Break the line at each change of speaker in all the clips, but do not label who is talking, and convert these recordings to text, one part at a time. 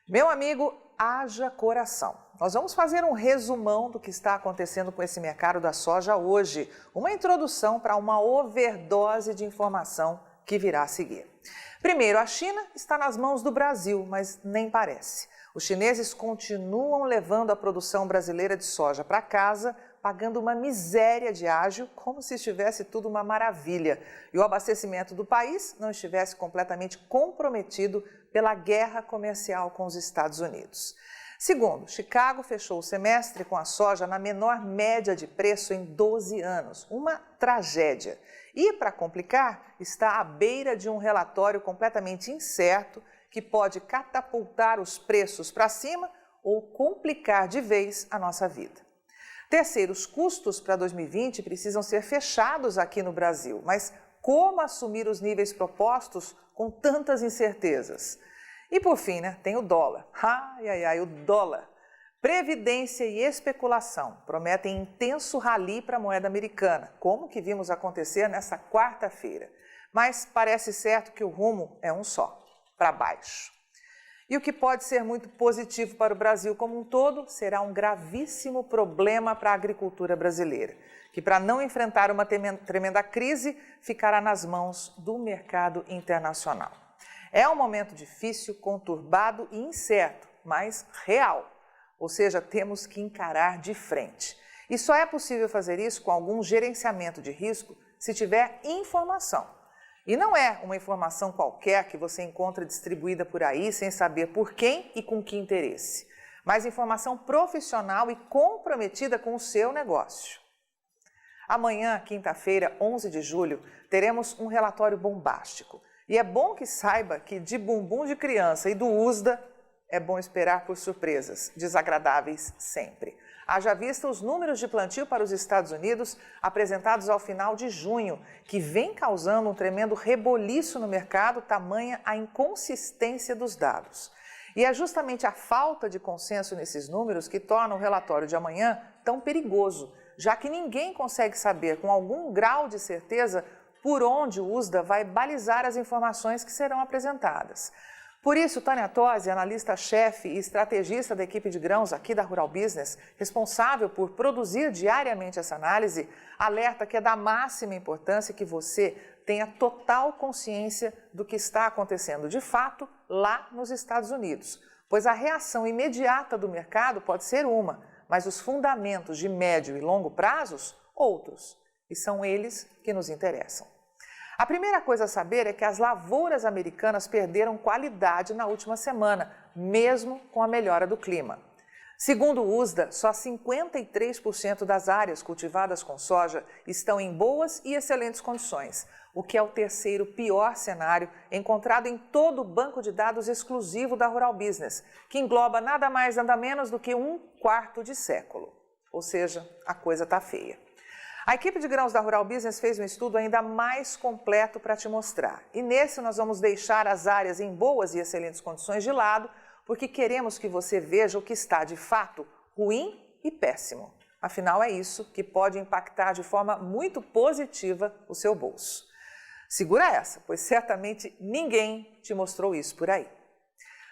Meu amigo, haja coração. Nós vamos fazer um resumão do que está acontecendo com esse mercado da soja hoje. Uma introdução para uma overdose de informação que virá a seguir. Primeiro, a China está nas mãos do Brasil, mas nem parece. Os chineses continuam levando a produção brasileira de soja para casa, pagando uma miséria de ágio, como se estivesse tudo uma maravilha. E o abastecimento do país não estivesse completamente comprometido pela guerra comercial com os Estados Unidos. Segundo, Chicago fechou o semestre com a soja na menor média de preço em 12 anos. Uma tragédia. E, para complicar, está à beira de um relatório completamente incerto que pode catapultar os preços para cima ou complicar de vez a nossa vida. Terceiro, os custos para 2020 precisam ser fechados aqui no Brasil, mas como assumir os níveis propostos com tantas incertezas? E por fim, tem o dólar. O dólar. Previdência e especulação prometem intenso rally para a moeda americana, como que vimos acontecer nessa quarta-feira. Mas parece certo que o rumo é um só, para baixo. E o que pode ser muito positivo para o Brasil como um todo será um gravíssimo problema para a agricultura brasileira, que para não enfrentar uma tremenda crise ficará nas mãos do mercado internacional. É um momento difícil, conturbado e incerto, mas real. Ou seja, temos que encarar de frente. E só é possível fazer isso com algum gerenciamento de risco se tiver informação. E não é uma informação qualquer que você encontra distribuída por aí sem saber por quem e com que interesse, mas informação profissional e comprometida com o seu negócio. Amanhã, quinta-feira, 11 de julho, teremos um relatório bombástico. E é bom que saiba que de bumbum de criança e do USDA é bom esperar por surpresas, desagradáveis sempre. Haja vista os números de plantio para os Estados Unidos apresentados ao final de junho, que vem causando um tremendo reboliço no mercado, tamanha a inconsistência dos dados. E é justamente a falta de consenso nesses números que torna o relatório de amanhã tão perigoso, já que ninguém consegue saber com algum grau de certeza por onde o USDA vai balizar as informações que serão apresentadas. Por isso, Tânia Tosi, analista-chefe e estrategista da equipe de grãos aqui da Rural Business, responsável por produzir diariamente essa análise, alerta que é da máxima importância que você tenha total consciência do que está acontecendo de fato lá nos Estados Unidos, pois a reação imediata do mercado pode ser uma, mas os fundamentos de médio e longo prazos, outros, e são eles que nos interessam. A primeira coisa a saber é que as lavouras americanas perderam qualidade na última semana, mesmo com a melhora do clima. Segundo o USDA, só 53% das áreas cultivadas com soja estão em boas e excelentes condições, o que é o terceiro pior cenário encontrado em todo o banco de dados exclusivo da Rural Business, que engloba nada mais nada menos do que um quarto de século. Ou seja, a coisa está feia. A equipe de grãos da Rural Business fez um estudo ainda mais completo para te mostrar. E nesse nós vamos deixar as áreas em boas e excelentes condições de lado, porque queremos que você veja o que está de fato ruim e péssimo. Afinal, é isso que pode impactar de forma muito positiva o seu bolso. Segura essa, pois certamente ninguém te mostrou isso por aí.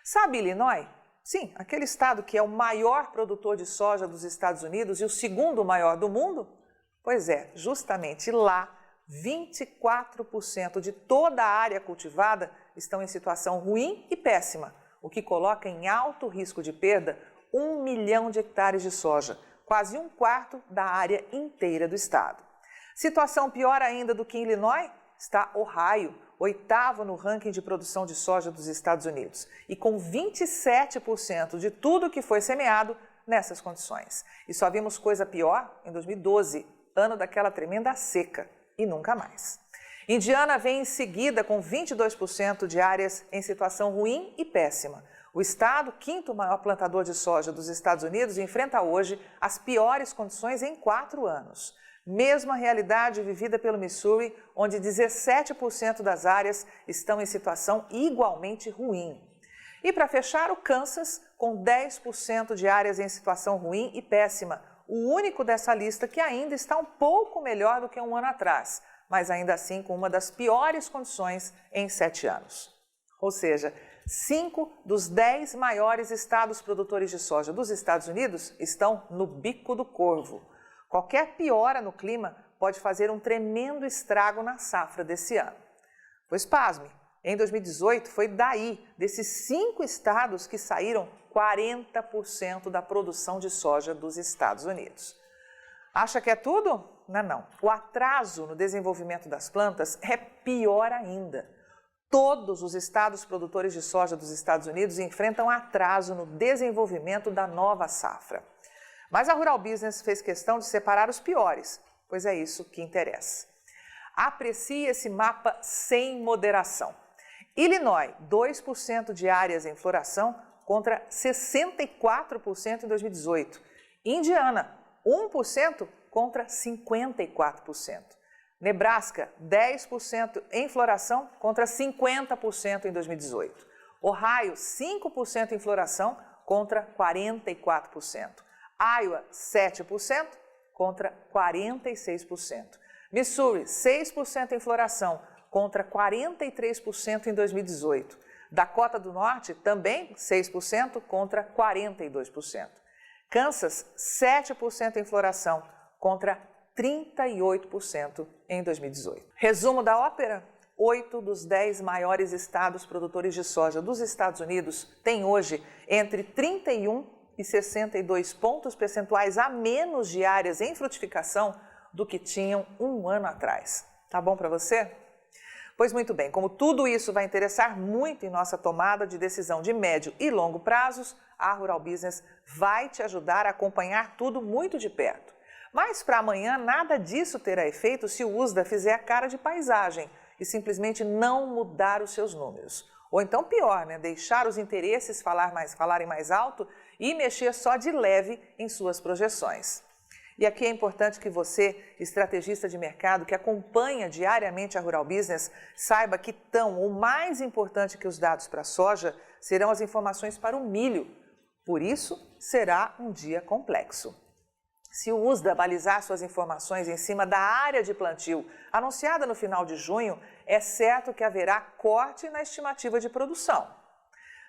Sabe Illinois? Sim, aquele estado que é o maior produtor de soja dos Estados Unidos e o segundo maior do mundo? Pois é, justamente lá, 24% de toda a área cultivada estão em situação ruim e péssima, o que coloca em alto risco de perda 1 milhão de hectares de soja, quase um quarto da área inteira do estado. Situação pior ainda do que em Illinois está Ohio, oitavo no ranking de produção de soja dos Estados Unidos, e com 27% de tudo que foi semeado nessas condições. E só vimos coisa pior em 2012, ano daquela tremenda seca, e nunca mais. Indiana vem em seguida com 22% de áreas em situação ruim e péssima. O estado, quinto maior plantador de soja dos Estados Unidos, enfrenta hoje as piores condições em 4 anos. Mesma realidade vivida pelo Missouri, onde 17% das áreas estão em situação igualmente ruim. E para fechar, o Kansas, com 10% de áreas em situação ruim e péssima, o único dessa lista que ainda está um pouco melhor do que um ano atrás, mas ainda assim com uma das piores condições em 7 anos. Ou seja, 5 dos 10 maiores estados produtores de soja dos Estados Unidos estão no bico do corvo. Qualquer piora no clima pode fazer um tremendo estrago na safra desse ano. Pois pasme, em 2018 foi desses 5 estados, que saíram 40% da produção de soja dos Estados Unidos. Acha que é tudo? Não. O atraso no desenvolvimento das plantas é pior ainda. Todos os estados produtores de soja dos Estados Unidos enfrentam atraso no desenvolvimento da nova safra. Mas a Rural Business fez questão de separar os piores, pois é isso que interessa. Aprecie esse mapa sem moderação. Illinois, 2% de áreas em floração contra 64% em 2018. Indiana, 1% contra 54%. Nebraska, 10% em floração contra 50% em 2018. Ohio, 5% em floração contra 44%. Iowa, 7% contra 46%. Missouri, 6% em floração contra 43% em 2018. Dakota do Norte, também 6% contra 42%. Kansas, 7% em floração contra 38% em 2018. Resumo da ópera: 8 dos 10 maiores estados produtores de soja dos Estados Unidos têm hoje entre 31 e 62 pontos percentuais a menos de áreas em frutificação do que tinham um ano atrás. Tá bom para você? Pois muito bem, como tudo isso vai interessar muito em nossa tomada de decisão de médio e longo prazos, a Rural Business vai te ajudar a acompanhar tudo muito de perto. Mas para amanhã nada disso terá efeito se o USDA fizer a cara de paisagem e simplesmente não mudar os seus números. Ou então pior, deixar os interesses falarem mais alto e mexer só de leve em suas projeções. E aqui é importante que você, estrategista de mercado que acompanha diariamente a Rural Business, saiba que tão ou mais importante que os dados para a soja serão as informações para o milho. Por isso, será um dia complexo. Se o USDA balizar suas informações em cima da área de plantio anunciada no final de junho, é certo que haverá corte na estimativa de produção.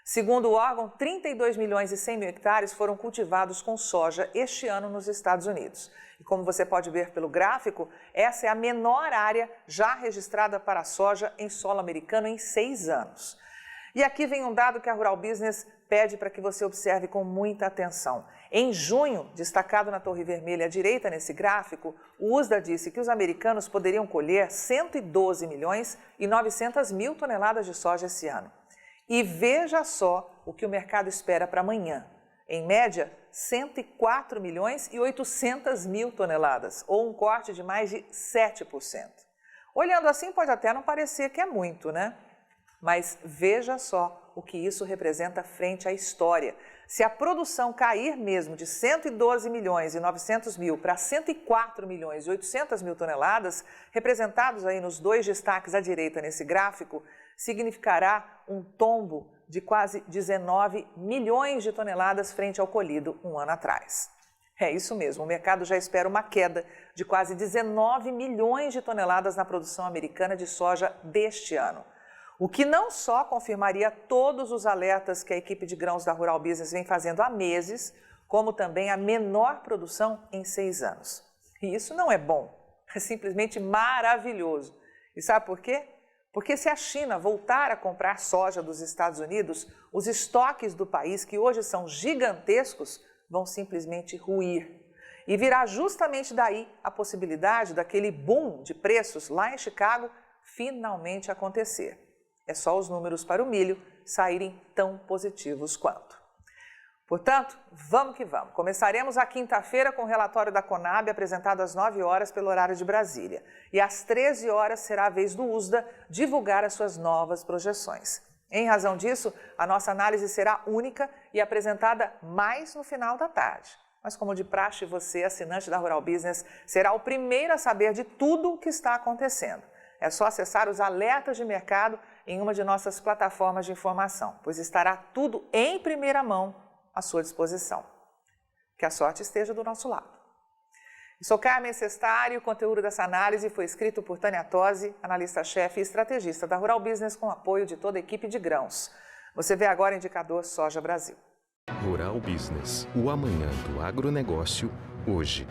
Segundo o órgão, 32 milhões e 100 mil hectares foram cultivados com soja este ano nos Estados Unidos. E como você pode ver pelo gráfico, essa é a menor área já registrada para a soja em solo americano em 6 anos. E aqui vem um dado que a Rural Business pede para que você observe com muita atenção. Em junho, destacado na torre vermelha à direita nesse gráfico, o USDA disse que os americanos poderiam colher 112 milhões e 900 mil toneladas de soja esse ano. E veja só o que o mercado espera para amanhã. Em média, 104 milhões e 800 mil toneladas, ou um corte de mais de 7%. Olhando assim, pode até não parecer que é muito, Mas veja só o que isso representa frente à história. Se a produção cair mesmo de 112 milhões e 900 mil para 104 milhões e 800 mil toneladas, representados aí nos dois destaques à direita nesse gráfico, significará um tombo de quase 19 milhões de toneladas frente ao colhido um ano atrás. É isso mesmo, o mercado já espera uma queda de quase 19 milhões de toneladas na produção americana de soja deste ano. O que não só confirmaria todos os alertas que a equipe de grãos da Rural Business vem fazendo há meses, como também a menor produção em 6 anos. E isso não é bom, é simplesmente maravilhoso. E sabe por quê? Porque se a China voltar a comprar soja dos Estados Unidos, os estoques do país, que hoje são gigantescos, vão simplesmente ruir. E virá justamente daí a possibilidade daquele boom de preços lá em Chicago finalmente acontecer. É só os números para o milho saírem tão positivos quanto. Portanto, vamos que vamos. Começaremos a quinta-feira com o relatório da Conab apresentado às 9 horas pelo horário de Brasília. E às 13 horas será a vez do USDA divulgar as suas novas projeções. Em razão disso, a nossa análise será única e apresentada mais no final da tarde. Mas como de praxe, você, assinante da Rural Business, será o primeiro a saber de tudo o que está acontecendo. É só acessar os alertas de mercado em uma de nossas plataformas de informação, pois estará tudo em primeira mão à sua disposição. Que a sorte esteja do nosso lado. Eu sou Carmen Sestari, o conteúdo dessa análise foi escrito por Tânia Tosi, analista-chefe e estrategista da Rural Business, com apoio de toda a equipe de grãos. Você vê agora o indicador Soja Brasil.
Rural Business, o amanhã do agronegócio, hoje.